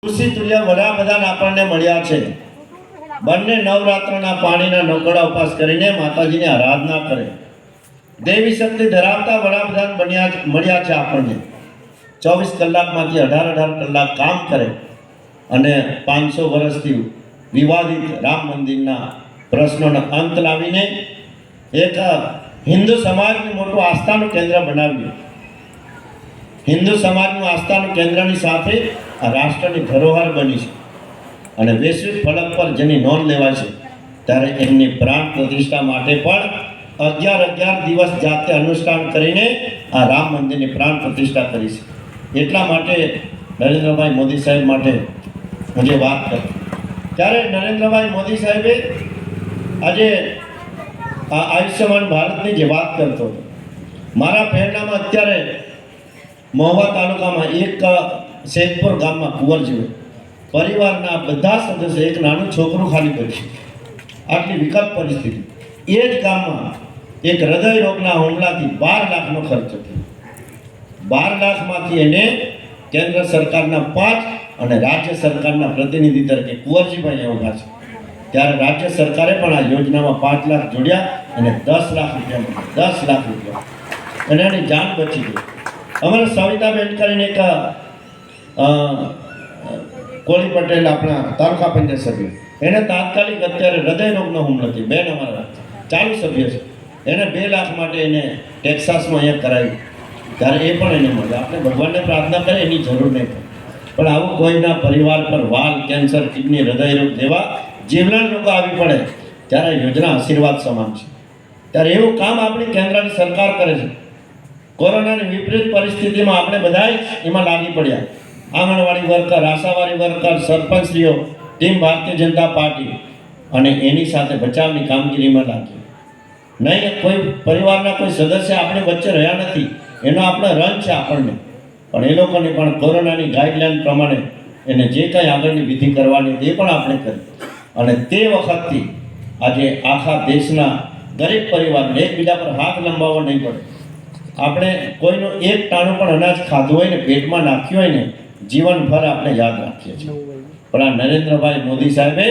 તુલસી તુલ્ય વડાપ્રધાન આપણને મળ્યા છે। બંને નવરાત્રના પાણીના નકોડા ઉપવાસ કરીને માતાજીની આરાધના કરે। દેવી શક્તિ ધરાવતા વડાપ્રધાન મળ્યા છે આપણને। 24 કલાકમાંથી 18 કલાક કામ કરે અને 500 વર્ષથી વિવાદિત રામ મંદિરના પ્રશ્નોનો અંત લાવીને એક હિન્દુ સમાજનું મોટું આસ્થાનું કેન્દ્ર બનાવ્યું। હિન્દુ સમાજનું આસ્થાનું કેન્દ્રની સાથે આ રાષ્ટ્રની ધરોહર બની છે અને વૈશ્વિક ફલક પર જેની નોંધ લેવાય છે ત્યારે એમની પ્રાણ પ્રતિષ્ઠા માટે પણ 11 દિવસ જાતે અનુષ્ઠાન કરીને આ રામ મંદિરની પ્રાણ પ્રતિષ્ઠા કરી છે। એટલા માટે નરેન્દ્રભાઈ મોદી સાહેબ માટે હું જે વાત કરું ત્યારે નરેન્દ્રભાઈ મોદી સાહેબે આજે આ આયુષ્યમાન ભારતની જે વાત કરતો હતો, મારા પ્રેરણામાં અત્યારે મહુવા તાલુકામાં એક શેખપુર ગામમાં કુંવરજી પરિવારના બધા સદસ્યો એક નાનું છોકરું ખાલી કર્યું છે। આટલી વિકટ પરિસ્થિતિ એ જ ગામમાં એક હૃદય રોગના હુમલાથી 12 લાખનો ખર્ચ થયો। 12 લાખમાંથી એને કેન્દ્ર સરકારના 5 અને રાજ્ય સરકારના પ્રતિનિધિ તરીકે કુંવરજીભાઈ ઉભા છે। ત્યારે રાજ્ય સરકારે પણ આ યોજનામાં 5 લાખ જોડ્યા અને 10 લાખ રૂપિયા 10 લાખ રૂપિયા અને એની જાન બચી ગઈ। અમારા સવિતાબેન કરીને એક કોળી પટેલ આપણા તાલુકા પંચાયત સભ્ય, એને તાત્કાલિક અત્યારે હૃદય રોગનો હુમલો થયો। બેન અમારા ચાલુ સભ્ય છે, એને 2 લાખ માટે એને ટેક્સાસમાં અહીંયા કરાવ્યું, ત્યારે એ પણ એને મળે। આપણે ભગવાનને પ્રાર્થના કરીએ એની જરૂર નહીં પડે, પણ આવું કોઈના પરિવાર પર વાલ, કેન્સર, કિડની, હૃદય રોગ જેવા જીવલેણ રોગો આવી પડે ત્યારે યોજના આશીર્વાદ સમાન છે। ત્યારે એવું કામ આપણી કેન્દ્રની સરકાર કરે છે। કોરોનાની વિપરીત પરિસ્થિતિમાં આપણે બધા એમાં લાગી પડ્યા। આંગણવાડી worker, આશાવાડી worker, સરપંચશ્રીઓ, team Bharatiya Janata party અને એની સાથે બચાવની કામગીરીમાં લાગી। નહીં કોઈ પરિવારના કોઈ સદસ્ય આપણે વચ્ચે રહ્યા નથી, એનો આપણો રન છે આપણને, પણ એ લોકોને પણ કોરોનાની ગાઈડલાઈન પ્રમાણે એને જે કંઈ આગળની વિધિ કરવાની એ પણ આપણે કરી અને તે વખતથી આજે આખા દેશના દરેક પરિવારને એકબીજા પર હાથ લંબાવવો નહીં પડે। આપણે કોઈનું એક ટાણું પણ અનાજ ખાધું હોય ને, પેટમાં નાખ્યું હોય ને, જીવનભર આપણે યાદ રાખીએ છીએ। પણ આ નરેન્દ્રભાઈ મોદી સાહેબે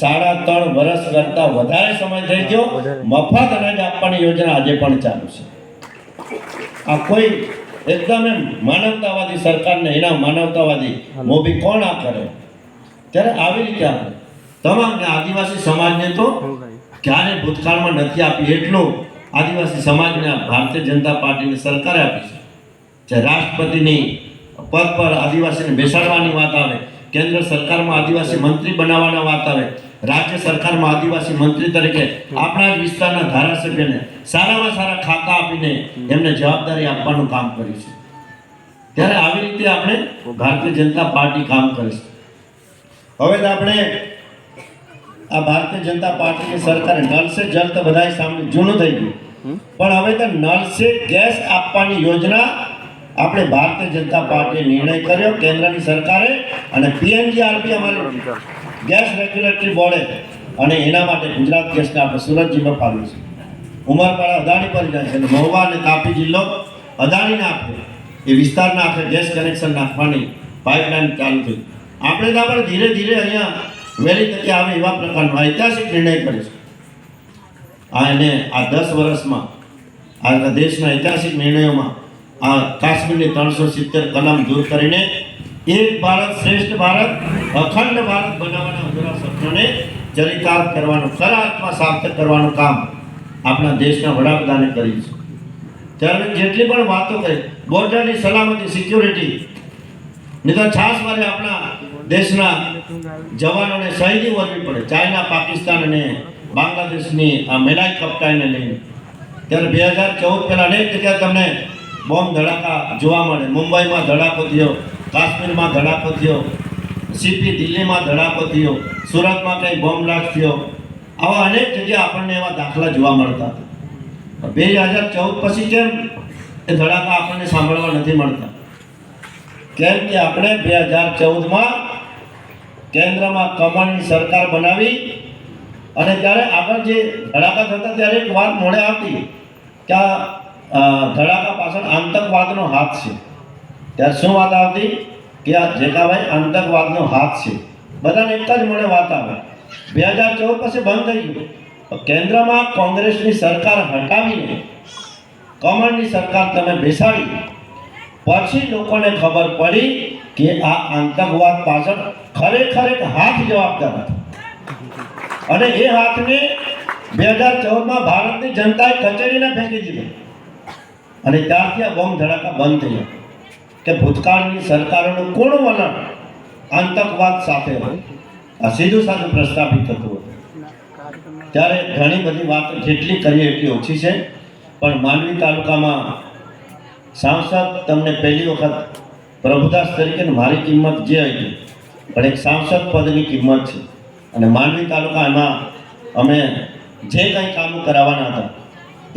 3.5 વર્ષ કરતાં વધારે સમય થઈ ગયો મફત અનાજ આપવાની યોજના આજે પણ ચાલુ છે। આ કોઈ એકદમ એમ માનવતાવાદી સરકારને એના માનવતાવાદી મોભી કોણ આ કરે? ત્યારે આવી રીતે આપણે તમામ આદિવાસી સમાજને તો ક્યારે ભૂતકાળમાં નથી આપી એટલું આદિવાસી સમાજને ભારતીય જનતા પાર્ટીની સરકારે આપી છે। જે રાષ્ટ્રપતિની પદ પર આદિવાસીને બેસાડવાની વાત આવે, કેન્દ્ર સરકારમાં આદિવાસી મંત્રી બનાવવાના વાત આવે, રાજ્ય સરકારમાં આદિવાસી મંત્રી તરીકે આપણા જ વિસ્તારના ધારાસભ્યને સારામાં સારા ખાતા આપીને એમને જવાબદારી આપવાનું કામ કર્યું છે। ત્યારે આવી રીતે આપણે ભારતીય જનતા પાર્ટી કામ કરે છે। હવે તો આપણે આ ભારતીય જનતા પાર્ટીની સરકારે નળ સે જલ તો બધાય સામે જૂનું થઈ ગયું, પણ હવે તો નળ સે ગેસ આપવાની યોજના આપણે ભારતીય જનતા પાર્ટીએ નિર્ણય કર્યો કેન્દ્રની સરકારે અને પીએનજીઆરબી અમારી ગેસ રેગ્યુલેટરી બોર્ડે અને એના માટે ગુજરાત ગેસને આપણે સુરત જિલ્લો ફાળવ્યું છે। ઉમરપાડા અદાણી પર જાય છે અને મહુવા અને તાપી જિલ્લો અદાણીને આપ્યો। એ વિસ્તારના આપણે ગેસ કનેક્શન નાખવાની પાઇપલાઇન ચાલુ થઈ। આપણે તો આપણે ધીરે ધીરે અહીંયા વહેલી તકે આવે એવા પ્રકારનો ઐતિહાસિક નિર્ણય કરે છે। આ 10 વર્ષમાં આ દેશના ઐતિહાસિક નિર્ણયોમાં આ કાશ્મીરની 370 કલમ દૂર કરીને એક ભારત શ્રેષ્ઠ ભારત, અખંડ ભારત બનાવવાના અધૂરા સપનાને ચરિતાર્થ કરવાનું, ખરા અર્થમાં સાર્થક કરવાનું કામ આપણા દેશના વડાપ્રધાને કર્યું છે। ત્યારે જેટલી પણ વાતો કરી બોર્ડરની સલામતી, સિક્યોરિટી નહીં તો છાસ મારે આપણા દેશના જવાનોને શહીદી વરવી પડે। ચાઇના, પાકિસ્તાન અને બાંગ્લાદેશની આ મેલાઈ કપટાઈને લઈને ત્યારે 2014 પહેલાં અનેક જગ્યાએ તમને બોમ્બ ધડાકા જોવા મળે। મુંબઈમાં ધડાકો થયો, કાશ્મીરમાં ધડાકો થયો, સીપી દિલ્હીમાં ધડાકો થયો, સુરતમાં કંઈ બોમ્બ બ્લાસ્ટ થયો, આવા અનેક જગ્યાએ આપણને એવા દાખલા જોવા મળતા હતા। 2014 પછી કેમ એ ધડાકા આપણને સાંભળવા નથી મળતા? કેમ કે આપણે 2014માં કેન્દ્રમાં કમળની સરકાર બનાવી અને ત્યારે આગળ જે ધડાકા થતા ત્યારે એક વાત મોડે આવતી કે આ ધડાકા પાછળ આતંકવાદનો હાથ છે। ત્યારે શું વાત આવતી કે આ જેઠાભાઈ આતંકવાદનો હાથ છે. બધાને એક જ મને વાત આવે 2014 પછી બંધ થઈ ગયું. કેન્દ્રમાં કોંગ્રેસની સરકાર હટાવીને કમળની સરકાર તમે બેસાડી પછી લોકોને ખબર પડી કે આ આતંકવાદ પાછળ ખરેખર એક હાથ જવાબદાર હતો અને એ હાથને 2014માં ભારતની જનતાએ કચેરીને ફેંકી દીધો અને ત્યારથી આ બોમ્બ ધડાકા બંધ થયા કે ભૂતકાળની સરકારોનું કોણ વલણ આતંકવાદ સાથે હતું. આ સીધું સાધું પ્રસ્થાપિત થતું હતું. ત્યારે ઘણી બધી વાત જેટલી કરીએ એટલી ઓછી છે. પણ માંડવી તાલુકામાં સાંસદ તમને પહેલી વખત પ્રભુદાસ તરીકે મારી કિંમત જે હતી પણ એક સાંસદ પદની કિંમત છે અને માંડવી તાલુકા એમાં અમે જે કંઈ કામો કરાવવાના હતા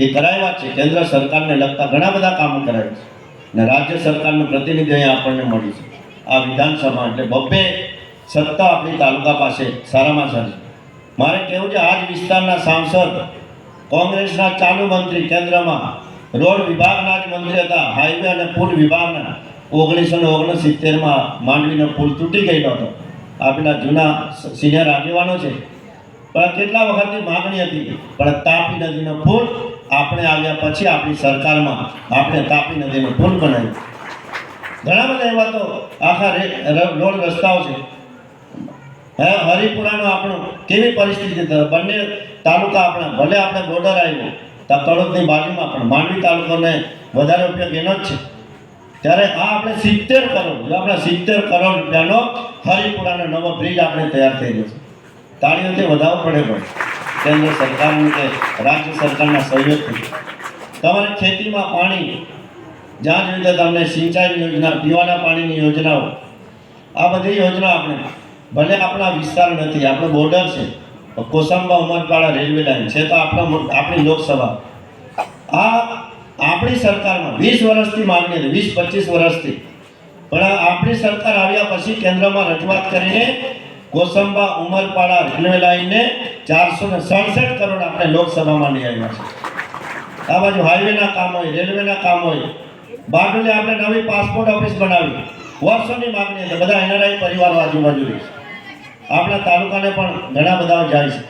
એ કરાવ્યા છે. કેન્દ્ર સરકારને લગતા ઘણા બધા કામો કરાવ્યા છે અને રાજ્ય સરકારનું પ્રતિનિધિ અહીંયા આપણને મળ્યું છે. આ વિધાનસભા એટલે બબ્બે સત્તા આપણી તાલુકા પાસે સારામાં સારી. મારે કહેવું છે આ જ વિસ્તારના સાંસદ કોંગ્રેસના ચાલુ મંત્રી કેન્દ્રમાં રોડ વિભાગના જ મંત્રી હતા. હાઈવે અને પુલ વિભાગના 1969માં માંડવીનો પુલ તૂટી ગયેલો હતો. આ પેલા જૂના સિનિયર આગેવાનો છે. પણ કેટલા વખતની માગણી હતી પણ તાપી નદીનો પુલ આપણે આવ્યા પછી આપણી સરકારમાં આપણે તાપી નદીનો પુલ બનાવ્યો. ઘણા બધા એવા તો આખા રોડ રસ્તાઓ છે. હરિપુરાનો આપણું કેવી પરિસ્થિતિ બંને તાલુકા આપણા ભલે આપણે બોર્ડર આવ્યો તો કડોદની બાજુમાં પણ માંડવી તાલુકાને વધારે ઉપયોગ એનો જ છે. ત્યારે આ આપણે 70 કરોડ જો આપણે 70 કરોડ રૂપિયાનો હરિપુરાનો નવો બ્રિજ આપણે તૈયાર થઈ રહ્યો છે. તાળીઓથી વધાવવો પડે પણ કેન્દ્ર સરકારનું કે રાજ્ય સરકારના સહયોગથી. તમારે ખેતીમાં પાણી જ્યાં જોઈએ તમને સિંચાઈની યોજના પીવાના પાણીની યોજનાઓ આ બધી યોજના આપણે ભલે આપણા વિસ્તાર નથી આપણો બોર્ડર છે કોસંબા ઉમરપાડા રેલવે લાઈન છે તો આપણી લોકસભા આ આપણી સરકારમાં 20 વર્ષથી માગણી હતી 20-25 વર્ષથી પણ આપણી સરકાર આવ્યા પછી કેન્દ્રમાં રજૂઆત કરીને કોસંબા ઉમરપાડા રેલવે લાઈનને 467 કરોડ આપણે લોકસભામાં લઈ આવ્યા છે. આ બાજુ હાઈવેના કામ હોય રેલવેના કામ હોય બારડોલી આપણે નવી પાસપોર્ટ ઓફિસ બનાવી વર્ષોની માગણી હતી. બધા એનઆરઆઈ પરિવારો આજુબાજુ રહે છે. આપણા તાલુકાને પણ ઘણા બધા જાય છે.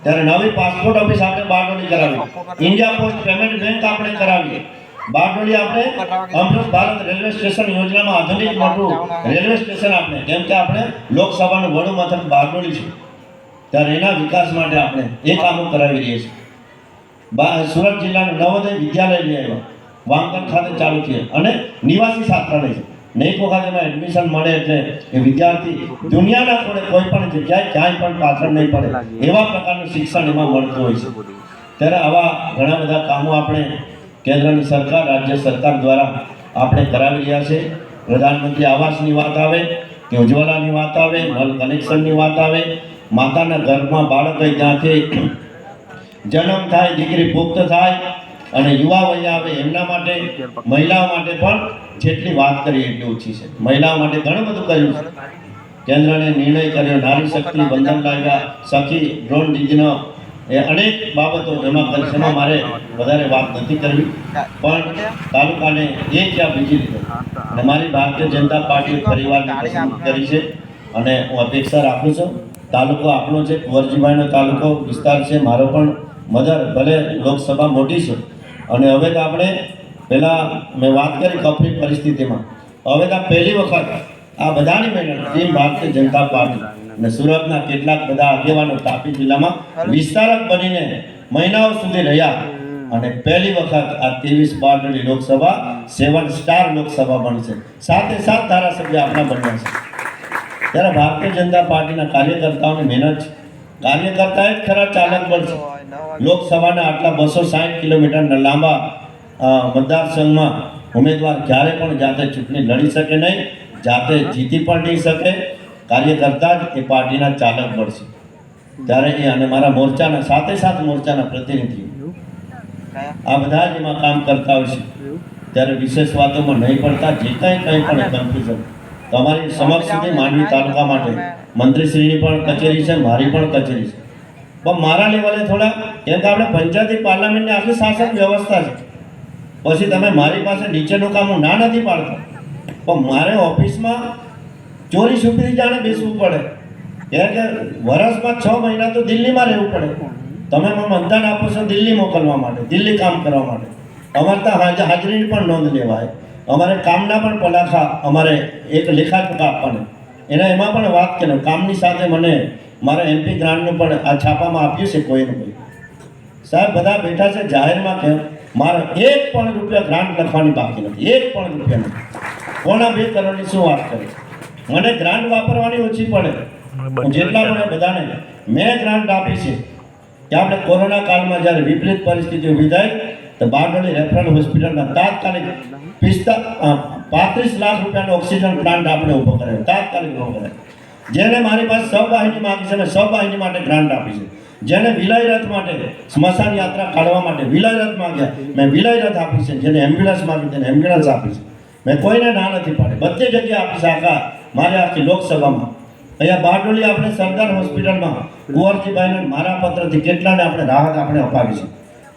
ત્યારે નવી પાસપોર્ટ ઓફિસ આપણે બારડોલી કરાવી. ઇન્ડિયા પોસ્ટ પેમેન્ટ બેંક આપણે કરાવીએ. બારડોલી આપણે અમૃત ભારત રેલવે સ્ટેશન યોજનામાં આધુનિક મોટું રેલવે સ્ટેશન આપણે કેમ કે આપણે લોકસભાનું વડું મથક બારડોલી છે ત્યારે એના વિકાસ માટે આપણે એ કામો કરાવી રહીએ છીએ. સુરત જિલ્લાનું નવોદય વિદ્યાલય લઈ આવ્યા વાંકણ ખાતે ચાલુ થયા અને નિવાસી છાત્રાલય છે. નૈકો ખાતેમાં એડમિશન મળે એટલે એ વિદ્યાર્થી દુનિયાના થોડે કોઈ પણ જગ્યાએ ક્યાંય પણ પાછળ નહીં પડે એવા પ્રકારનું શિક્ષણ એમાં મળતું હોય છે. ત્યારે આવા ઘણા બધા કામો આપણે કેન્દ્રની સરકાર રાજ્ય સરકાર દ્વારા આપણે કરાવી રહ્યા છે. પ્રધાનમંત્રી આવાસની વાત આવે કે ઉજ્જવલાની વાત આવે નલ કનેક્શનની વાત આવે માતાના ગર્ભમાં બાળક હોય ત્યાંથી જન્મ થાય દીકરી પુખ્ત થાય અને યુવા વય આવે એમના માટે મહિલાઓ માટે પણ જેટલી વાત કરીએ એટલી ઓછી છે. મહિલાઓ માટે ઘણું બધું કર્યું છે. કેન્દ્રને નિર્ણય કર્યો નારી શક્તિ બંધન લાવ્યા સખી ડ્રોન દીદીનો એ અનેક બાબતો એમાં કરી છે. એમાં મારે વધારે વાત નથી કરવી પણ તાલુકાને એક યા બીજી રીતે અને મારી ભારતીય જનતા પાર્ટી પરિવારની પસંદ કરી છે અને હું અપેક્ષા રાખું છું. તાલુકો આપણો છે કુંવરજીભાઈનો તાલુકો વિસ્તાર છે મારો પણ મધર ભલે લોકસભા મોટી છે અને હવે તો આપણે પહેલાં મેં વાત કરી કપરી પરિસ્થિતિમાં હવે તો પહેલી વખત આ બધાની મહેનત ટીમ ભારતીય જનતા પાર્ટી અને સુરતના કેટલાક બધા આગેવાનો તાપી જિલ્લામાં વિસ્તારક બનીને મહિનાઓ સુધી રહ્યા અને પહેલી વખત આ 23 બારડોલી લોકસભા 7 સ્ટાર લોકસભા બનશે. સાથે સાથ ધારાસભ્ય આપણા બન્યા છે. ત્યારે ભારતીય જનતા પાર્ટીના કાર્યકર્તાઓની મહેનત છે. કાર્યકર્તા જ ખરા ચાલક બળ છે. લોકસભાના આટલા 260 કિલોમીટરના લાંબા મતદારસંઘમાં ઉમેદવાર ક્યારે પણ જાતે ચૂંટણી લડી શકે નહીં જાતે જીતી પણ નહીં શકે. કાર્યકર્તા જ એ પાર્ટીના ચાલક બળ છે. ત્યારે એ અને મારા મોરચાના સાથે સાથે મોરચાના પ્રતિનિધિઓ આ બધા જ એમાં કામ કરતા હોય છે. ત્યારે વિશેષ વાતોમાં નહીં પડતા જે કંઈ પણ કન્ફ્યુઝન તો અમારી સમક્ષ સુધી માંડવી તાલુકા માટે મંત્રીશ્રીની પણ કચેરી છે મારી પણ કચેરી છે પણ મારા લેવલે થોડા કેમ કે આપણે પંચાયતી પાર્લામેન્ટની આખી શાસક વ્યવસ્થા છે. પછી તમે મારી પાસે નીચેનું કામ હું ના નથી પાડતો પણ મારે ઓફિસમાં ચોરી છુપી જાણે બેસવું પડે, એટલે કે વર્ષમાં 6 મહિના તો દિલ્હીમાં રહેવું પડે. તમે મતદાન આપો છો દિલ્હી મોકલવા માટે, દિલ્હી કામ કરવા માટે. અમારે ત્યાં હાજરીની પણ નોંધ લેવાય, અમારે કામના પણ પલાખા, અમારે એક લેખાજોખા આપવાના. એમાં પણ વાત કરે કામની સાથે મને મારા MP ગ્રાન્ટનું પણ આ છાપામાં આપ્યું છે કોઈને કોઈ. સાહેબ બધા બેઠા છે જાહેરમાં કે મારે 1 પણ રૂપિયા ગ્રાન્ટ લખવાની બાકી નથી, 1 પણ રૂપિયા નથી. 1.25 કરોડની શું વાત કરે? મને ગ્રાન્ટ વાપરવાની ઓછી પડે, જેટલા પણ બધાને મેં ગ્રાન્ટ આપી છે કે આપણે કોરોના કાળમાં જ્યારે વિપરીત પરિસ્થિતિ ઊભી થઈ તો બારડોલી રેફરલ હોસ્પિટલના તાત્કાલિક 35 લાખ રૂપિયાનો ઓક્સિજન પ્લાન્ટ આપણે ઊભો કરાવ્યો, તાત્કાલિક ઊભો કરાવ્યો. જેને મારી પાસે સહવાહિની માંગી છે મેં સહવાહિની માટે ગ્રાન્ટ આપી છે. જેને વિલય રથ માટે સ્મશાન યાત્રા કાઢવા માટે વિલય રથ માંગ્યા મેં વિલય રથ આપી છે. જેને એમ્બ્યુલન્સ માંગી તેને એમ્બ્યુલન્સ આપી છે. મેં કોઈને ના નથી પાડી, બધી જગ્યાએ આપી છે. આખા મારે આખી લોકસભામાં અહીંયા બારડોલી આપણે સરદાર હોસ્પિટલમાં કુંવરજીભાઈને મારા પત્રથી કેટલાને આપણે રાહત આપણે અપાવી છે.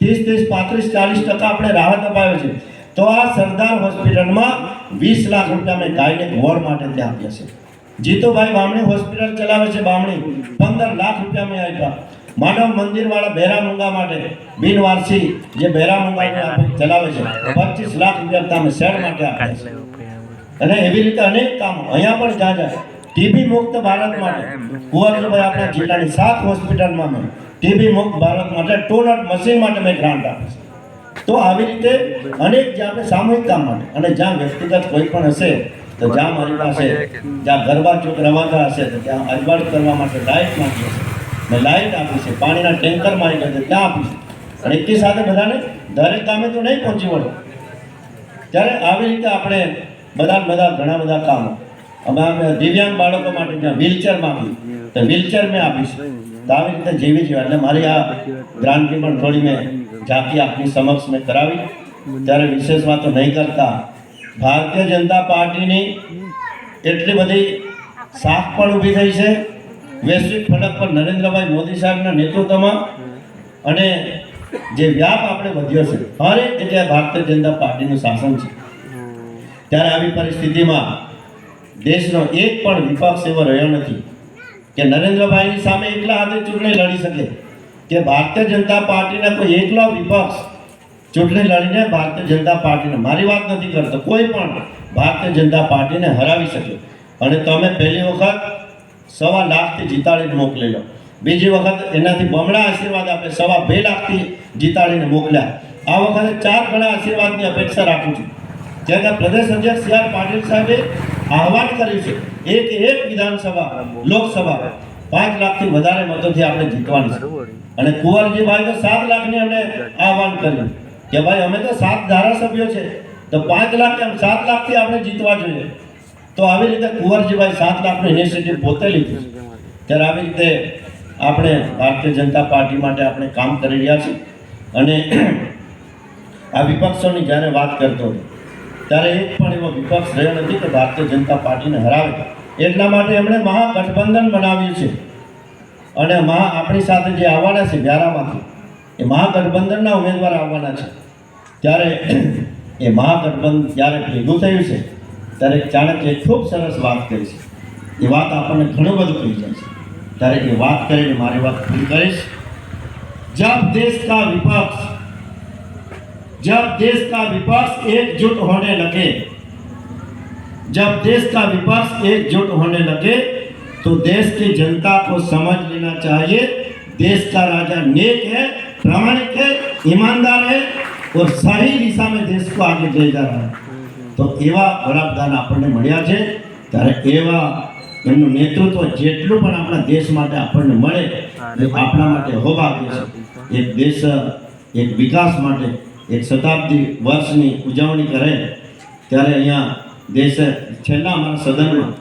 30, 35, 40% આપણે રાહત અપાવી છે. તો આ સરદાર હોસ્પિટલમાં 20 લાખ રૂપિયા મેં ગાયનેક વોર્ડ માટે ત્યાં આપ્યા છે. જીતુભાઈ બામણી હોસ્પિટલ ચલાવે છે, બામણી 15 લાખ રૂપિયા મેં આપ્યા. માનવ મંદિર વાળા બેરામુંગા માટે બિનવારસી જે બેરામુંગા ચલાવે છે 25 લાખ રૂપિયા તમે શેડ માટે આપ્યા છે. અને એવી રીતે અનેક કામો અહીંયા પણ જ્યાં જાય ટીબી મુક્ત ભારત માટે કુંવરજીભાઈ આપણા જિલ્લાની 7 હોસ્પિટલમાં મેં ટીબી મુક્ત ભારત માટે ટોનટ મશીન માટે મેં ગ્રાન્ટ આપી છે. તો આવી રીતે અનેક જ્યાં આપણે સામૂહિક કામ માટે અને જ્યાં વ્યક્તિગત કોઈ પણ હશે તો જ્યાં મારી પાસે જ્યાં ગરબા ચોક રવાતા હશે તો ત્યાં અજવાળ કરવા માટે લાઇટ માંગી હશે મેં લાઇટ આપી છે. પાણીના ટેન્કર મારી ગયા ત્યાં આપી છે. અને એકી સાથે બધાને દરેક ગામે તો નહીં પહોંચી વળો. ત્યારે આવી રીતે આપણે બધા ઘણા બધા કામો અમે દિવ્યાંગ બાળકો માટે જ્યાં વ્હીલચેર માંગી તો વ્હીલચેર મેં આપી છે. તો આવી રીતે જેવી જેવા એટલે મારી આ ગ્રાન્ટની પણ થોડી મેં ઝાંકી આપની સમક્ષ મેં કરાવી. ત્યારે વિશેષ વાતો નહીં કરતા ભારતીય જનતા પાર્ટીની એટલી બધી સાખ પણ ઊભી થઈ છે વૈશ્વિક ફલક પર નરેન્દ્રભાઈ મોદી સાહેબના નેતૃત્વમાં. અને જે વ્યાપ આપણે વધ્યો છે હરેક જગ્યાએ ભારતીય જનતા પાર્ટીનું શાસન છે. ત્યારે આવી પરિસ્થિતિમાં દેશનો એક પણ વિપક્ષ એવો રહ્યો નથી કે નરેન્દ્રભાઈની સામે એકલા હાથે ચૂંટણી લડી શકે, કે ભારતીય જનતા પાર્ટીના કોઈ એકલો વિપક્ષ ચૂંટણી લડીને ભારતીય જનતા પાર્ટીને, મારી વાત નથી કરતો, કોઈ પણ ભારતીય જનતા પાર્ટીને હરાવી શકે. અને તમે પહેલી વખત 1.25 લાખથી જીતાડીને મોકલી લો, બીજી વખત એનાથી બમણા આશીર્વાદ આપે 2.25 લાખથી જીતાડીને મોકલ્યા. આ વખતે 4 ગણા આશીર્વાદની અપેક્ષા રાખું છું. જેના પ્રદેશ અધ્યક્ષ સી આર પાટીલ સાહેબે આહવાન કર્યું છે એક વિધાનસભા લોકસભા 5 લાખથી વધારે મતોથી આપણે જીતવાની છે. અને કુંવરજીભાઈ તો 7 લાખની અમને આહવાન કર્યું કે ભાઈ અમે તો 7 ધારાસભ્યો છે તો 5 લાખ કેમ 7 લાખથી આપણે જીતવા જોઈએ. તો આવી રીતે કુંવરજીભાઈ 7 લાખનું ઇનિશિયેટિવ પોતે લીધું છે. ત્યારે આવી રીતે આપણે ભારતીય જનતા પાર્ટી માટે આપણે કામ કરી રહ્યા છીએ. અને આ વિપક્ષોની જ્યારે વાત કરતો હતો ત્યારે એક પણ એવો વિપક્ષ રહ્યો નથી કે ભારતીય જનતા પાર્ટીને હરાવે. એટલા માટે એમણે મહાગઠબંધન બનાવ્યું છે. અને આપણી સાથે જે આવવાના છે વ્યારામાંથી એ મહાગઠબંધનના ઉમેદવાર આવવાના છે. ત્યારે એ મહાગઠબંધન જ્યારે ભેગું થયું છે ત્યારે ચાણક્યએ ખૂબ સરસ વાત કરી છે. એ વાત આપણને ઘણું બધું કહી જાય છે. ત્યારે એ વાત કરીને મારી વાત પૂરી કરીશ. जब देश का विपक्ष एकजुट होने लगे, जब देश का विपक्ष एकजुट होने लगे तो देश की जनता को समझ लेना चाहिए देश का राजा नेक है, प्रामाणिक है, ईमानदार है और सही दिशा में देश को आगे ले जा रहा है. तो એવા વડાપ્રધાન આપણને મળ્યા છે. ત્યારે એવા એમનું નેતૃત્વ જેટલું પણ આપણા દેશ માટે આપણને મળે એ આપણા માટે હોભાગ્ય છે. એક દેશ એક વિકાસ માટે એક શતાબ્દી વર્ષની ઉજવણી કરે ત્યારે અહીંયા દેશે છેલ્લા અમારા સદનમાં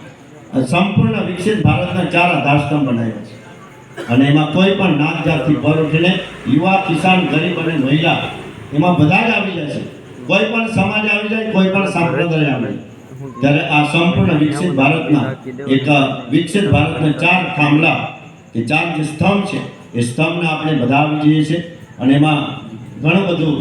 સંપૂર્ણ વિકસિત ભારતના 4 આધારસ્તંભ બનાવ્યા છે. અને એમાં કોઈ પણ નાત જાતથી પર ઉઠીને યુવા, કિસાન, ગરીબ અને મહિલા એમાં બધા જ આવી જાય છે. કોઈ પણ સમાજ આવી જાય, કોઈ પણ સંપ્રદાય આવી જાય. ત્યારે આ સંપૂર્ણ વિકસિત ભારતના વિકસિત ભારતના 4 થાંભલા કે 4 જે સ્તંભ છે એ સ્તંભને આપણે બધા આવી જઈએ છીએ. અને એમાં ઘણું બધું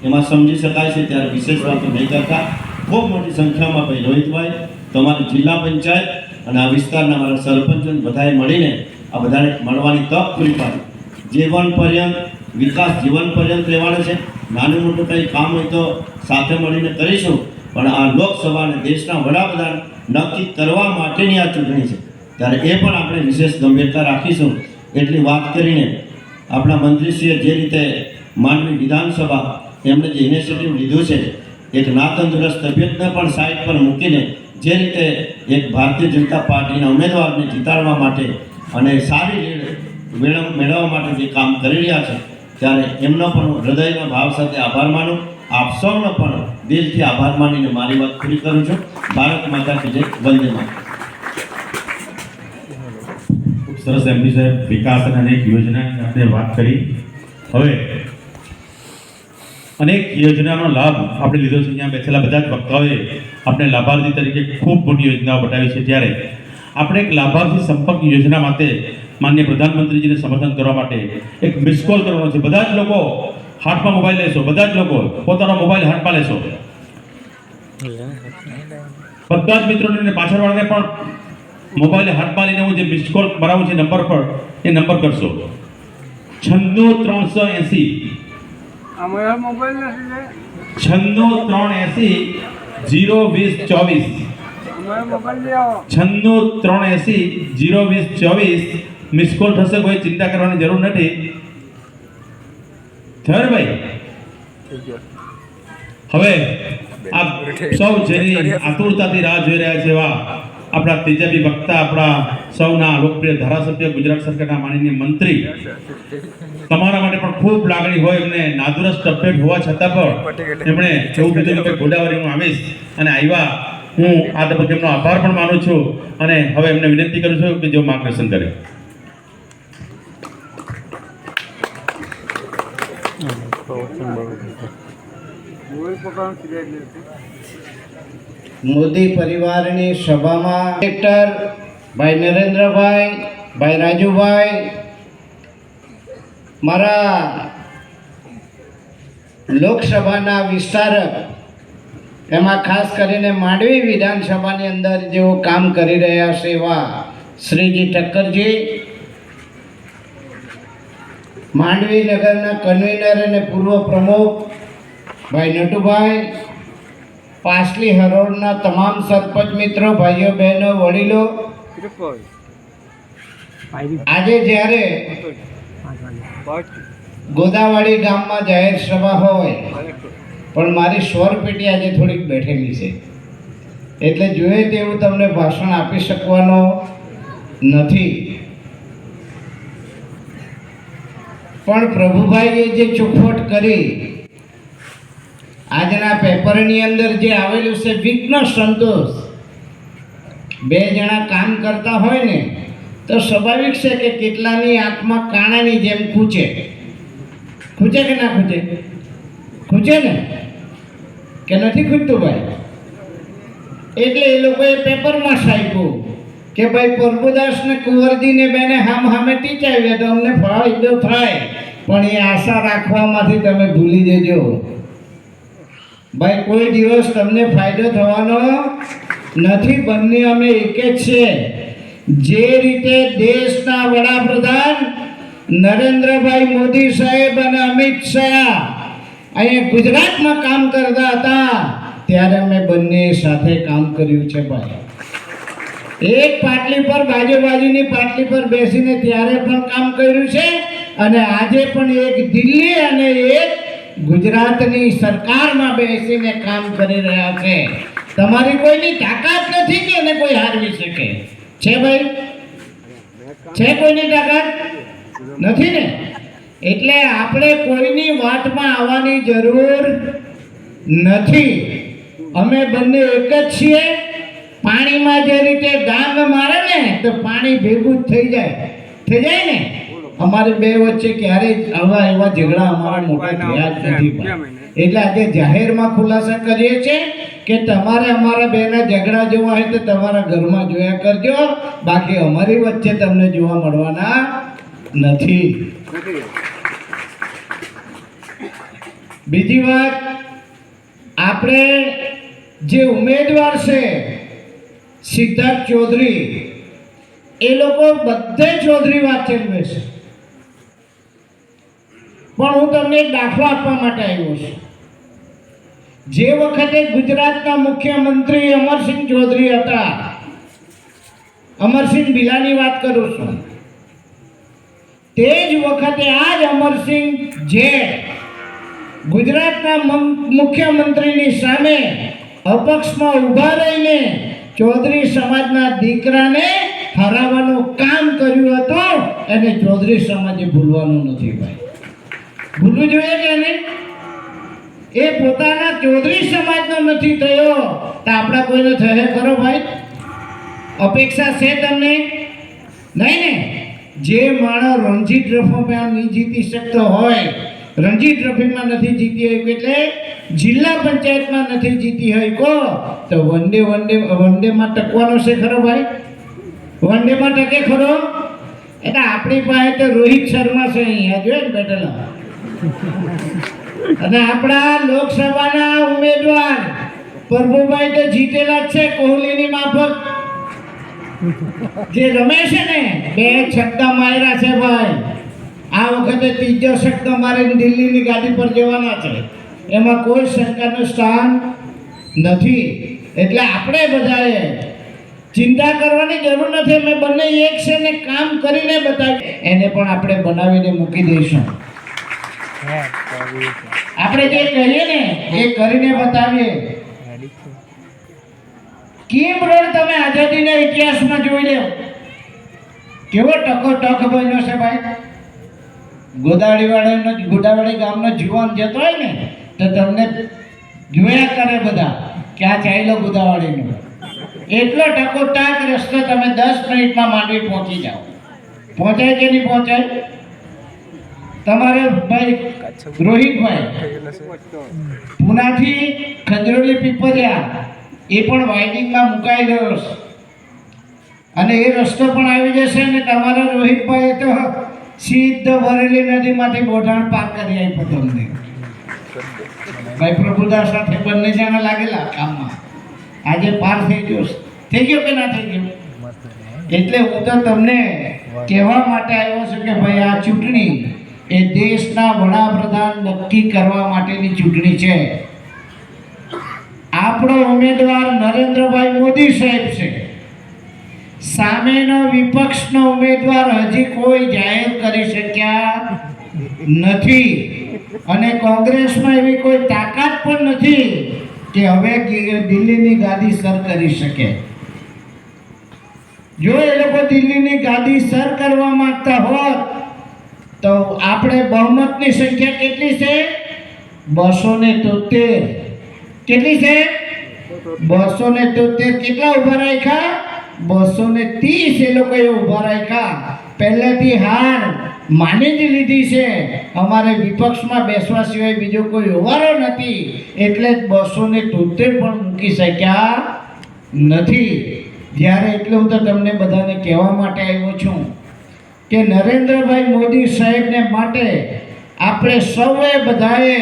એમાં સમજી શકાય છે. ત્યારે વિશેષ વાતો નહીં કરતા ખૂબ મોટી સંખ્યામાં ભાઈ રોહિતભાઈ, તમારી જિલ્લા પંચાયત અને આ વિસ્તારના મારા સરપંચોને બધાએ મળીને આ બધાને મળવાની તક પૂરી પાડી. જીવન પર્યંત વિકાસ જીવન પર્યંત રહેવાનો છે. નાનું મોટું કંઈ કામ હોય તો સાથે મળીને કરીશું, પણ આ લોકસભા અને દેશના વડાપ્રધાન નક્કી કરવા માટેની આ ચૂંટણી છે, ત્યારે એ પણ આપણે વિશેષ ગંભીરતા રાખીશું. એટલી વાત કરીને આપણા મંત્રીશ્રીએ જે રીતે માંડવી વિધાનસભા એમણે જે ઇનિશિયેટિવ લીધું છે, એક ના તંદુરસ્ત તબિયતને પણ સાઈડ પર મૂકીને જે રીતે એક ભારતીય જનતા પાર્ટીના ઉમેદવારને જીતાડવા માટે અને સારી લીડ મેળવવા માટે જે કામ કરી રહ્યા છે, ત્યારે એમનો પણ હૃદયના ભાવ સાથે આભાર માનું. આપ સૌનો પણ દિલથી આભાર માનીને મારી વાત પૂરી કરું છું. ભારત માતા કી જય. વંદે માતરમ. ખૂબ સરસ એમપી સાહેબ, વિકાસ અને અનેક યોજનાની આપણે વાત કરી. હવે અનેક યોજનાનો લાભ આપણે લીધો છે. અહીંયા બેઠેલા બધા જ વક્તાઓએ આપણે લાભાર્થી તરીકે ખૂબ મોટી યોજનાઓ બતાવી છે. ત્યારે આપણે એક લાભાર્થી સંપર્ક યોજના માટે માનનીય પ્રધાનમંત્રીજીને સમર્થન કરવા માટે એક મિસ કોલ કરવાનો છે. બધા જ લોકો હાથમાં મોબાઈલ લેશો, બધા જ લોકો પોતાનો મોબાઈલ હાથમાં લેશો. બધા જ મિત્રોને પાછળવાળાને પણ મોબાઈલ હાથમાં લઈને હું જે મિસ કોલ કરાવું છે નંબર પર, એ નંબર કરશો 96380 અમારા મોબાઈલ નથી 96380 02024 અમારા મોબાઈલ લઈ આવો 96380 02024 મિસ કોલ થશે. કોઈ ચિંતા કરવાની જરૂર નથી. ભાઈ હવે આપ સૌ જેની આતુરતાથી રાહ જોઈ રહ્યા છે એવા આપણા તેજસ્વી વક્તા, આપણા સૌના લોકપ્રિય ધારાસભ્ય, ગુજરાત સરકારના માનનીય મંત્રી, તમારા માટે પણ ખૂબ લાગણી હોય એમને નાદુરસ્ત તબિયત હોવા છતાં પણ એમણે એવું કીધું કે ગોદાવરી હું આવીશ અને આવ્યા. હું આ તબક્કે એમનો આભાર પણ માનું છું અને હવે એમને વિનંતી કરું છું કે જો માર્ગદર્શન કરે. મોબાઈલ પકડવાનું સિલેક્ટ મોદી પરિવારની સભામાં ડિરેક્ટર ભાઈ નરેન્દ્રભાઈ, ભાઈ રાજુભાઈ, મારા લોકસભાના વિસ્તારક, એમાં ખાસ કરીને માંડવી વિધાનસભાની અંદર જેઓ કામ કરી રહ્યા છે એવા શ્રીજી ઠક્કરજી, માંડવી નગરના કન્વીનર અને પૂર્વ પ્રમુખ ભાઈ નટુભાઈ, પાછલી હરોળના તમામ સરપંચ મિત્રો, ભાઈઓ બહેનો, વડીલો, આજે જ્યારે ગોદાવાડી ગામમાં જાહેર સભા હોય પણ મારી સ્વર પેટી આજે થોડીક બેઠેલી છે, એટલે જોઈએ તેવું તમને ભાષણ આપી શકવાનો નથી. પણ પ્રભુભાઈએ જે ચોખવટ કરી, આજના પેપરની અંદર જે આવેલું છે વિઘ્ન સંતોષ, બે જણા કામ કરતા હોય ને તો સ્વાભાવિક છે કે કેટલાની આંખમાં કાણાની જેમ ખૂંચે કે ના ખૂંચે? ખૂંચે ને કે નથી ખૂંચતું ભાઈ? એટલે એ લોકોએ પેપરમાં છાપ્યું કે ભાઈ પ્રભુદાસ ને કુંવરજીને બેને સામે ટીચાવ્યા તો અમને ફાયદો થાય, પણ એ આશા રાખવામાંથી તમે ભૂલી જજો ભાઈ, કોઈ દિવસ તમને ફાયદો થવાનો નથી. બંને અમે એક જ છે. જે રીતે દેશના વડાપ્રધાન નરેન્દ્રભાઈ મોદી સાહેબ અને અમિત શાહ અહીંયા ગુજરાતમાં કામ કરતા હતા ત્યારે અમે બંને સાથે કામ કર્યું છે ભાઈ. એક પાટલી પર, બાજુની પાટલી પર બેસીને ત્યારે પણ કામ કર્યું છે અને આજે પણ એક દિલ્હી અને એક ગુજરાતની સરકારમાં બેસીને કામ કરી રહ્યા છે. તમારી કોઈની તાકાત નથી કે એને કોઈ હારવી શકે છે ભાઈ? છે કોઈની તાકાત નથી ને? એટલે આપણે કોઈની વાતમાં આવવાની જરૂર નથી. અમે બંને એક જ છીએ. પાણીમાં જે રીતે ડાંગ મારે ને તો પાણી ભેગું જ થઈ જાય ને. અમારી બે વચ્ચે ક્યારેય આવા એવા ઝઘડા અમારા મોટા થયા જ નથી. એટલે આજે જાહેરમાં ખુલાસા કરીએ છીએ કે તમારે અમારા બેના ઝઘડા જોવા હોય તો તમારા ઘરમાં જોયા કરજો, બાકી અમારી વચ્ચે તમને જોવા મળવાના નથી. બીજી વાત, આપણે જે ઉમેદવાર છે સિદ્ધાર્થ ચૌધરી, એ લોકો બધે ચૌધરી વાત ચલાવે છે. પણ હું તમને એક દાખલો આપવા માટે આવ્યો છું. જે વખતે ગુજરાતના મુખ્યમંત્રી અમરસિંહ ચૌધરી હતા, અમરસિંહ ભીલાની વાત કરું છું, તે જ વખતે આ જ અમરસિંહ જે ગુજરાતના મુખ્યમંત્રીની સામે અપક્ષમાં ઊભા રહીને ચૌધરી સમાજના દીકરાને હરાવવાનું કામ કર્યું હતું, એને ચૌધરી સમાજે ભૂલવાનું નથી ભાઈ. ભૂલવું જોઈએ કે નહીં? એ પોતાના ચૌધરી સમાજનો નથી થયો તો આપણા કોઈને થશે ખરો ભાઈ? અપેક્ષા છે તમને? નહીં ને. જે માણસ રણજી ટ્રોફીમાં નહીં જીતી શકતો હોય, રણજી ટ્રોફીમાં નથી જીતી હોય એટલે જિલ્લા પંચાયતમાં નથી જીતી હોય કો તો વનડેમાં ટકવાનો છે ખરો ભાઈ? વનડેમાં ટકે ખરો? એટલે આપણી પાસે તો રોહિત શર્મા છે અહીંયા જોઈએ ને બેઠેલા. અને આપણા લોકસભાના ઉમેદવાર પ્રભુભાઈ તો જીતેલા જ છે કોહલીની માફક. જે રમે છે ને 2 છક્કા માર્યા છે ભાઈ. આ વખતે 3જો છક્કો મારીને દિલ્હીની ગાડી પર જવાના છે. એમાં કોઈ સરકારનું સ્થાન નથી. એટલે આપણે બધાએ ચિંતા કરવાની જરૂર નથી. અમે બંને એક છે ને કામ કરીને બતાવી, એને પણ આપણે બનાવીને મૂકી દઈશું. આપણે જે કહીએ ને એ કરીને બતાવીએ. કેમ રોડ તમે આઝાદીના ઇતિહાસમાં જોઈ લો, કેવો ટકોટક બન્યો છે ભાઈ. ગોદાવાડી ગામનો જીવન જતો હોય ને તો તમને જોયા કરે બધા કે આ ચાલ્યો ગોદાવાડીનો. એટલો ટકોટક રસ્તો તમે 10 મિનિટમાં માંડવી પહોંચી જાઓ. પહોંચાય કે નહીં પહોંચાય? તમારે ભાઈ રોહિતભાઈ પુનાથી ખંજરોલી પીપરિયા એ પણ વાઇડિંગમાં મુકાઈ ગયો છે અને એ રસ્તો પણ આવી જશે. ને તમારા રોહિતભાઈ તો સીધો વરેલી નદીમાંથી બોઢાણ પાર કરી આપ્યો તમને. ભાઈ પ્રભુદાસ સાથે બંને જણા લાગેલા કામમાં. આજે પાર થઈ ગયો કે ના થઈ ગયો? એટલે હું તો તમને કહેવા માટે આવ્યો છું કે ભાઈ આ ચૂંટણી એ દેશના વડાપ્રધાન નક્કી કરવા માટેની ચૂંટણી છે. આપણો ઉમેદવાર નરેન્દ્રભાઈ મોદી સાહેબ છે. સામેનો વિપક્ષનો ઉમેદવાર હજી કોઈ જાહેર કરી શક્યા નથી અને કોંગ્રેસમાં એવી કોઈ તાકાત પણ નથી કે હવે દિલ્હીની ગાદી સર કરી શકે. જો એ લોકો દિલ્હીની ગાદી સર કરવા માંગતા હોત તો આપણે બહુમતની સંખ્યા કેટલી છે? 273. કેટલી છે? 273. કેટલા ઉભા રાખ્યા? 230 એ લોકોએ ઉભા રાખ્યા. પહેલેથી હાર માની જ લીધી છે. અમારે વિપક્ષમાં બેસવા સિવાય બીજો કોઈ હોવારો નથી એટલે 273 પણ મૂકી શક્યા નથી. જ્યારે એટલું તો તમને બધાને કહેવા માટે આવ્યો છું કે નરેન્દ્રભાઈ મોદી સાહેબને માટે આપણે સૌએ બધાએ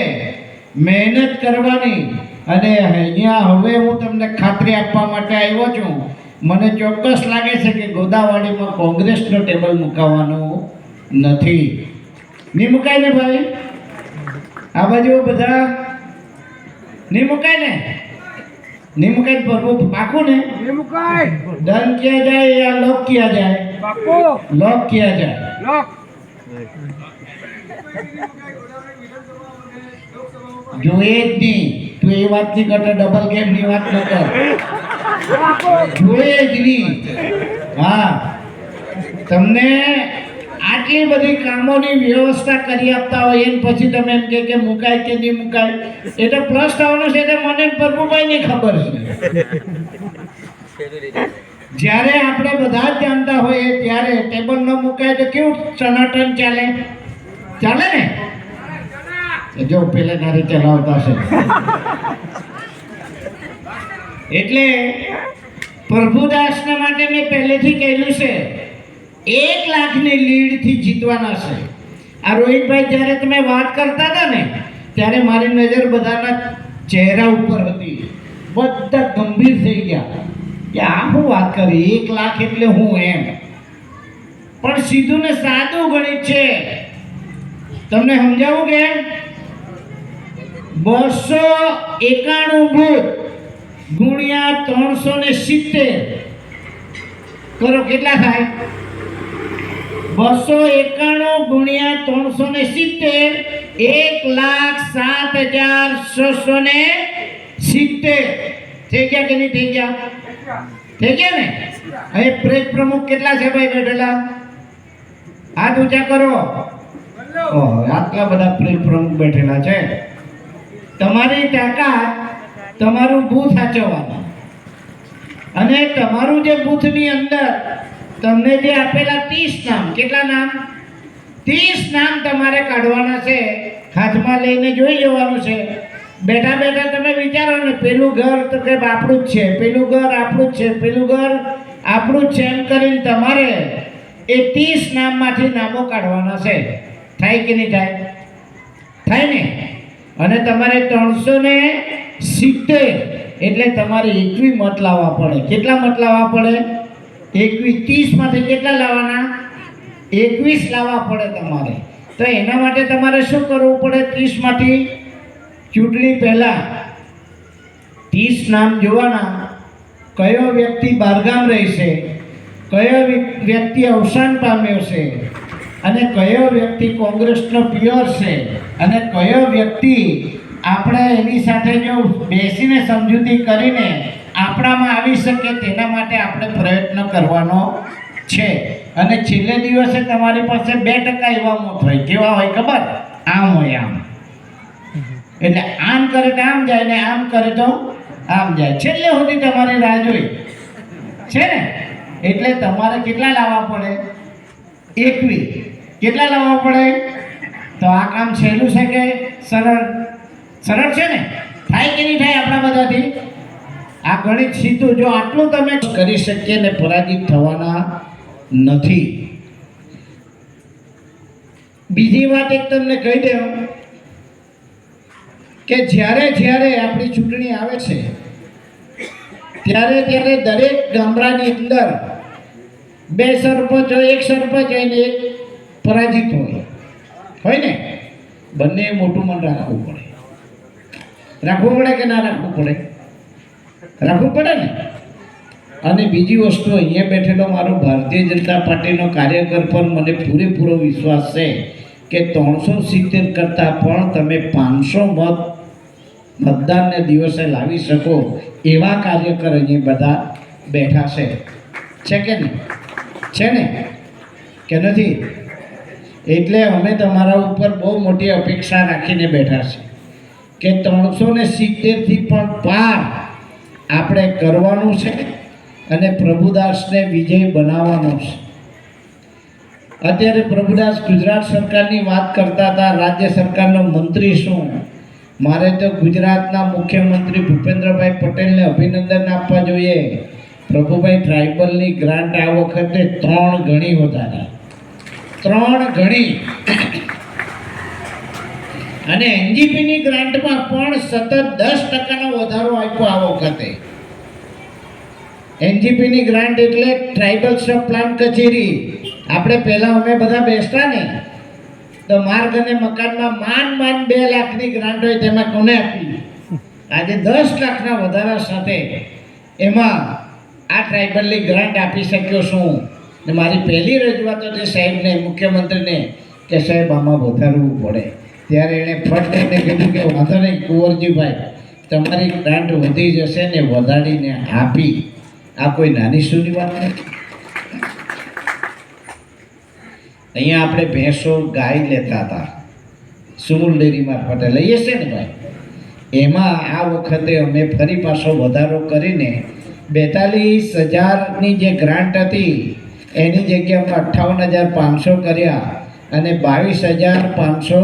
મહેનત કરવાની. અને અહીંયા હવે હું તમને ખાતરી આપવા માટે આવ્યો છું, મને ચોક્કસ લાગે છે કે ગોદાવાડીમાં કોંગ્રેસનો ટેબલ મુકાવવાનું નથી. નહીં મુકાય ને ભાઈ? આ બાજુ બધા નહીં મુકાય ને? નહીં મુકાય પ્રભુ પાકું ને? ડન किया जाए या लॉक किया जाए? लॉक किया जाए. જોઈએ જ નહીં તું એ વાત નહીં કરતો, ડબલ ગેમની વાત ન કર. જોઈએ જ નહીં. હા, તમને આટલી બધી કામોની વ્યવસ્થા કરી આપતા હોય એને પછી તમે એમ કે મુકાય કે નહીં મુકાય. એ તો પ્લસ થવાનો છે એટલે મને પ્રભુભાઈને ખબર છે. જ્યારે આપણે બધા જ જાણતા હોઈએ ત્યારે ટેબલ ન મુકાય તો કેવું સનાતન ચાલે? ચાલે ને? જો પેલા ગાડી ચલાવતા છે એટલે પ્રભુદાસના માટે મેં પહેલેથી કહેલું છે 1 લાખની લીડથી જીતવાના છે. આ રોહિતભાઈ જ્યારે તમે વાત કરતા હતા ને ત્યારે મારી નજર બધાના ચહેરા ઉપર હતી. બધા ગંભીર થઈ ગયા. કે આ હું વાત કરી 1 લાખ એટલે હું એમ, પણ સીધું ને સાદું ગણિત છે. તમને સમજાવું કે 291 ભૂત ગુણ્યા 370 કરો, કેટલા થાય? 291 ગુણ્યા 370 1,07,670 થઈ ગયા કે નહીં થઈ ગયા? થઈ ગયા ને? હવે પ્રેસ પ્રમુખ કેટલા છે ભાઈ બેઠેલા? હાથ ઊંચા કરો. ઓહો, આટલા બધા પ્રેસ પ્રમુખ બેઠેલા છે. તમારી તાકાત તમારું બૂથ સાચવવાનું, અને તમારું જે બૂથની અંદર તમને જે આપેલા 30 નામ, કેટલા નામ? 30 નામ તમારે કાઢવાના છે. હાથમાં લઈને જોઈ જવાનું છે. બેઠા બેઠા તમે વિચારો ને, પેલું ઘર તો કે આપણું જ છે, પેલું ઘર આપણું જ છે, પેલું ઘર આપણું જ છે, એમ કરીને તમારે એ 30 નામમાંથી નામો કાઢવાના છે. થાય કે નહીં થાય? થાય ને? અને તમારે 370 એટલે તમારે 21 મત લાવવા પડે. કેટલા મત લાવવા પડે? 21. 30 માંથી કેટલા લાવવાના? 21 લાવવા પડે તમારે. તો એના માટે તમારે શું કરવું પડે? 30 માંથી ચૂંટણી પહેલા 30 નામ જોવાના. કયો વ્યક્તિ બહારગામ રહેશે, કયો વ્યક્તિ અવસાન પામ્યો છે, અને કયો વ્યક્તિ કોંગ્રેસનો પ્યોર છે, અને કયો વ્યક્તિ આપણે એની સાથે જો બેસીને સમજૂતી કરીને આપણામાં આવી શકે, તેના માટે આપણે પ્રયત્ન કરવાનો છે. અને છેલ્લે દિવસે તમારી પાસે 2% એવા મત હોય. કેવા હોય ખબર? આમ હોય, આમ. એટલે આમ કરે તો આમ જાય, ને આમ કરે તો આમ જાય. છેલ્લે સુધી તમારી રાહ જોઈ છે ને. એટલે તમારે કેટલા લાવવા પડે? 21. કેટલા લાવવા પડે? તો આ કામ સહેલું છે કે સરળ? સરળ છે ને? થાય કે નહીં થાય આપણા બધાથી? આ ગણિત સીધું જો આટલું તમે કરી શકીએ ને, પરાજિત થવાના નથી. બીજી વાત એક તમને કહી દઉં કે જ્યારે જ્યારે આપણી ચૂંટણી આવે છે, ત્યારે ત્યારે દરેક ગામડાની અંદર 2 સરપંચ હોય, 1 સરપંચ હોય ને 1 પરાજિત હોય ને. બંને મોટું મન રાખવું પડે. રાખવું પડે કે ના રાખવું પડે? રાખવું પડે ને. અને બીજી વસ્તુ, અહીંયા બેઠેલો મારો ભારતીય જનતા પાર્ટીનો કાર્યકર પર મને પૂરેપૂરો વિશ્વાસ છે કે 370 કરતાં પણ તમે 500 મતદાનને દિવસે લાવી શકો એવા કાર્યકર અહીંયા બધા બેઠા છે. છે કે નહીં? છે ને કે નથી? એટલે અમે તમારા ઉપર બહુ મોટી અપેક્ષા રાખીને બેઠા છે કે 370 થી પણ પાર આપણે કરવાનું છે અને પ્રભુદાસને વિજય બનાવવાનો છે. અત્યારે પ્રભુદાસ ગુજરાત સરકારની વાત કરતા હતા, રાજ્ય સરકારનો મંત્રી શું. મારે તો ગુજરાતના મુખ્યમંત્રી ભૂપેન્દ્રભાઈ પટેલને અભિનંદન આપવા જોઈએ. પ્રભુભાઈ, ટ્રાઇબલની ગ્રાન્ટ આ વખતે 3 ગણી વધારી. 3 ગણી. અને એનજીપીની ગ્રાન્ટમાં પણ સતત 10% વધારો આપ્યો આ વખતે. એનજીપીની ગ્રાન્ટ એટલે ટ્રાઇબલ સબ પ્લાન કચેરી. આપણે પહેલાં અમે બધા બેસતા ને તો માર્ગ અને મકાનમાં માંડ 2 લાખની ગ્રાન્ટ હોય, તેમાં કોને આપી? આજે 10 લાખના વધારા સાથે એમાં આ ટ્રાઇબલની ગ્રાન્ટ આપી શક્યો છું. ને મારી પહેલી રજૂઆત હતી સાહેબને, મુખ્યમંત્રીને, કે સાહેબ આમાં વધારવું પડે. ત્યારે એણે ફટ એને કીધું કે વાંધો નહીં કુંવરજીભાઈ, તમારી ગ્રાન્ટ વધી જશે ને વધારીને આપી. આ કોઈ નાની સૂની વાત નથી. અહીંયા આપણે ભેંસો ગાય લેતા હતા, સુમુલ ડેરી મારફતે લઈએ છે ને ભાઈ. એમાં આ વખતે અમે ફરી પાછો વધારો કરીને 42,000ની જે ગ્રાન્ટ હતી એની જગ્યામાં 58,500 કર્યા અને 22,500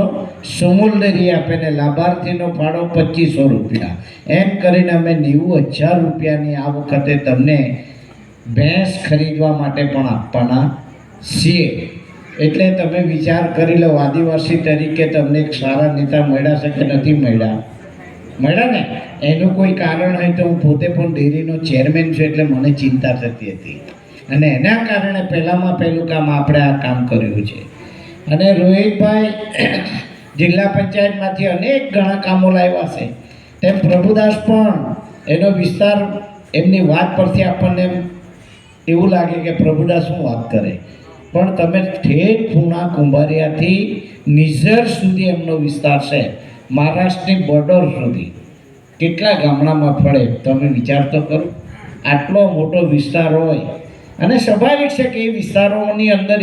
સુમુલ ડેરી આપે ને લાભાર્થીનો ફાળો 2500 રૂપિયા. એમ કરીને અમે 90,000 રૂપિયાની આ વખતે તમને ભેંસ ખરીદવા માટે પણ આપવાના છીએ. એટલે તમે વિચાર કરી લો, આદિવાસી તરીકે તમને એક સારા નેતા મળ્યા છે કે નથી મળ્યા? મળ્યા ને એનું કોઈ કારણ હોય તો હું પોતે પણ ડેરીનો ચેરમેન છું એટલે મને ચિંતા થતી હતી અને એના કારણે પહેલામાં પહેલું કામ આપણે આ કામ કર્યું છે. અને રોહિતભાઈ જિલ્લા પંચાયતમાંથી અનેક ઘણા કામો લાવ્યા છે. તેમ પ્રભુદાસ પણ એનો વિસ્તાર એમની વાત પરથી આપણને એવું લાગે કે પ્રભુદાસ શું વાત કરે, પણ તમે ઠેઠ પૂણા કુંભારિયાથી નિઝર સુધી એમનો વિસ્તાર છે, મહારાષ્ટ્રની બોર્ડર સુધી કેટલા ગામડામાં ફળે તમે વિચાર તો કરો. આટલો મોટો વિસ્તાર હોય અને સ્વાભાવિક છે કે એ વિસ્તારોની અંદર